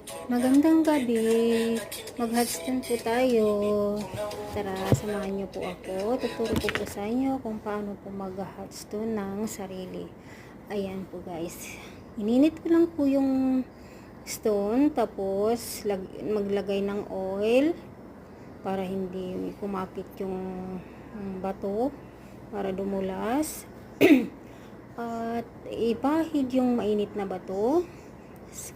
Magandang gabi. Mag-hotspot po tayo. Tara, samahan niyo po ako. Tuturo ko po sa inyo kung paano po mag-hotspot ng sarili. Ayan po guys. Ininit ko lang po yung stone. Tapos, maglagay ng oil para hindi kumapit yung bato. Para dumulas. At ipahid yung mainit na bato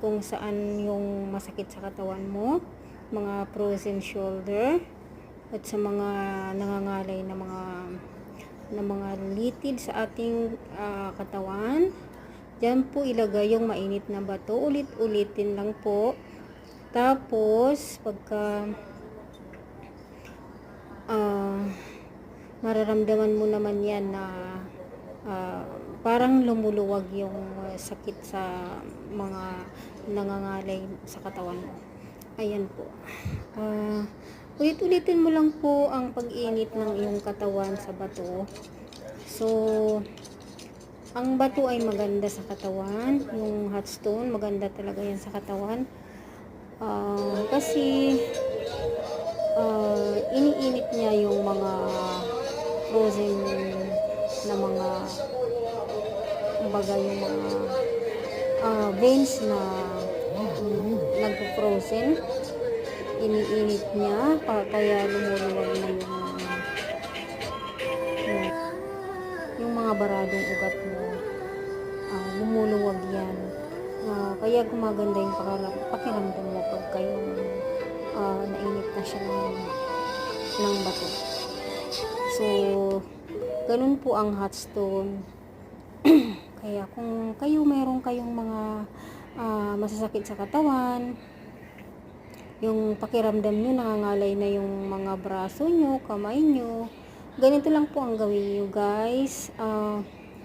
kung saan yung masakit sa katawan mo, mga frozen shoulder, at sa mga nangangalay na mga litid sa ating katawan. Diyan po ilagay yung mainit na bato, ulit-ulitin lang po. Tapos pagka mararamdaman mo naman yan na parang lumuluwag yung sakit sa mga nangangalay sa katawan mo. Ayan po. Ulit-ulitin mo lang po ang pag-init ng iyong katawan sa bato. So, ang bato ay maganda sa katawan. Yung hot stone, maganda talaga yan sa katawan. Kasi iniinit niya yung mga frozen na mga kumbaga yung mga veins na nagpo-frozen, iniinit niya kaya lumuluwag na yung mga baradong ugat mo, lumuluwag yan, kaya gumaganda yung pakiramdam mo pagka yung nainit na siya ng bato. So ganun po ang hot stone. Kaya kung mayroon kayong mga masasakit sa katawan, yung pakiramdam nyo nangangalay na yung mga braso nyo, kamay nyo, ganito lang po ang gawin nyo guys.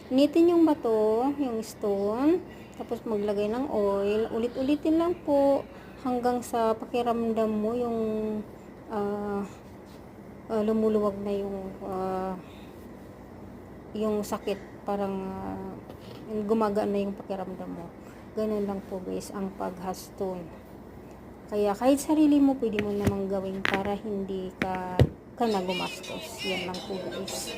Initin yung bato, yung stone, tapos maglagay ng oil, ulit-ulitin lang po hanggang sa pakiramdam mo yung lumuluwag na yung sakit, parang gumagaan na yung pakiramdam mo. Ganun lang po guys ang pag-hot stone. Kaya kahit sarili mo pwede mo namang gawin para hindi ka na gumastos. Yan lang po guys.